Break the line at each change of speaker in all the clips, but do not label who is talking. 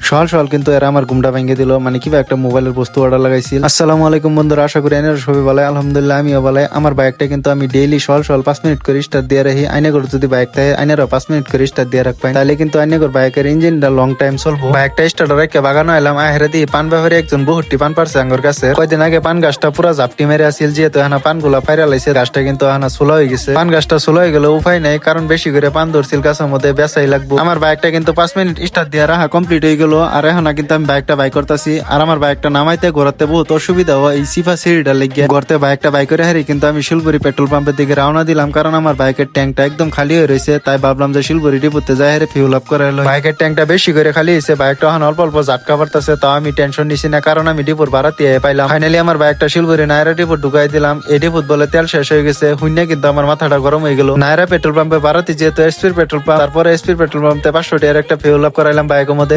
সকাল সকাল কিন্তু এরা আমার ঘুমটা ভেঙে দিল, মানে কিবা একটা মোবাইলের বস্তু অর্ডার লাগাইছিল। আসসালামু আলাইকুম বন্ধুরা, আশা করি আইনের সবাই ভালো। আলহামদুলিল্লাহ আমিও ভালো। আমার বাইকটা কিন্তু আমি ডেইলি সকাল সকাল 5 মিনিট করে স্টার্ট দিয়ে রাখি। আইনে করে যদি বাইক থাকে আইনেরও 5 মিনিট করে স্টার্ট দিয়ে রাখবেন, তাহলে কিন্তু আইনে করে বাইকের ইঞ্জিনটা লং টাইম চলবো। বাইকটা স্টার্ট রেখে বাগানো এলাম। আহেরে দিয়ে পান ব্যাপারে একজন বহুটি পান পারছে আঙ্গর কাছে। কয়দিন আগে পান গাছটা পুরা জাপটি মেরে আসিল, যেহেতু এখানে পানগুলা ফাইরা লাইছে, গাছটা কিন্তু এখানে ছোলা হয়ে গেছে। পান গাছটা ছোলা হয়ে গেলে উপায় নাই, কারণ বেশি করে পান ধরছিল গাছের মধ্যে, বেচাই লাগবো। আমার বাইকটা কিন্তু 5 মিনিট স্টার্ট দিয়ে রাখা কমপ্লিট হয়ে গেল। আর এখন কিন্তু আমি বাইকটা বাইক করতেছি। আর আমার বাইকটা নামাইতে ঘোরাতে বহুত অসুবিধা হয় এই সিফা সিঁড়িটা লেগে। ঘরতে বাইকটা বাইক করে হারি কিন্তু আমি শিলপুরি পেট্রোল পাম্পের দিকে রওনা দিলাম, কারণ আমার বাইকের ট্যাঙ্কটা একদম খালি হয়ে রয়েছে। তাই ভাবলাম যে শিলপুরি ডিপুতে যাই হারে ফিউল আপ করে এলো। বাইকের ট্যাঙ্কটা বেশি করে খালি হয়েছে, বাইকটা এখন অল্প অল্প ঝাটকা পড়তেছে। তাও আমি টেনশন নিছি না, কারণ আমি ডিপুর ভাড়াতে পাইলাম। ফাইনালি আমার বাইকটা শিলপুরি নায়রা ডিপুর ঢুকাই দিলাম। এই ডিপুত বলে তেল শেষ হয়ে গেছে। হুইনা কিন্তু আমার মাথাটা গরম হয়ে গেল। নায়রা পেট্রোল পাম্পে ভাড়াতে যেহেতু এসপির পেট্রোল পাম্প, তারপরে এসপির পেট্রোল পাম্পে 500 টাকার একটা ফিউল আপ করাইলাম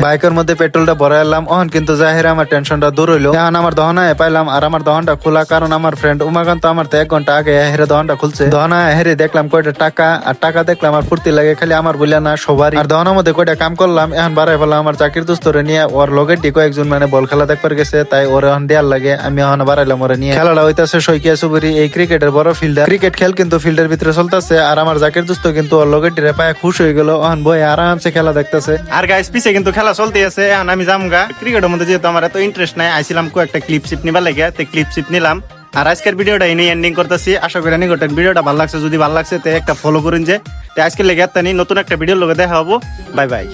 বাইকের মধ্যে পেট্রোলটা ভরাইলাম। এখন কিন্তু জাহেরে আমার টেনশনটা দূর হইলো। এখন আমার দহনায় পাইলাম, আর আমার দহনটা খোলা, কারণ আমার ফ্রেন্ড উমাকান্ত আমার তো 1 ঘন্টা আগে হেরে দহনটা খুলছে। দহনায় হেরে দেখলাম কয়টা টাকা, আর টাকা দেখলাম আর ফুর্তি লাগে, খালি আমার বললে না সবারই। আর দহনার মধ্যে কয়টা কাম করলাম। এখন বাড়াই ফেলাম আমার চাকরির দোস্তরে নিয়ে, ওর লগের ডি কয়েকজন মানে বল খেলা দেখবার গেছে, তাই ওর এখন দেয়ার লাগে। আমি এখন বাড়াইলাম ওরে নিয়ে। খেলাটা হইতাছে সৈকিয়া সুবুরি, এই ক্রিকেটের বড় ফিল্ডার। ক্রিকেট খেল কিন্তু ফিল্ডের ভিতরে চলতেছে। আর আমার জাকির দোস্ত কিন্তু ওর লগের ডিরে পায়ে খুশ হয়ে গেল, এখন বই আরামসে খেলা দেখতেছে।
আর গাইস পিছে কিন্তু খেলা চলতে আছে। এখন আমি যামগা ক্রিকেটের মধ্যে, যেহেতু আমার এত ইন্টারেস্ট নাই, আইছিলাম একটা ক্লিপ শিপ নিবা লাগে, তো ক্লিপ শিপ নিলাম। আর আজকের ভিডিওটা এনে এন্ডিং করতেছি। আশা করি নিকটের ভিডিওটা ভালো লাগছে। যদি ভালো লাগছে তো একটা ফলো করুন যে। তো আজকের লেগে নতুন একটা ভিডিওর লগে দেখা হবো। Bye bye.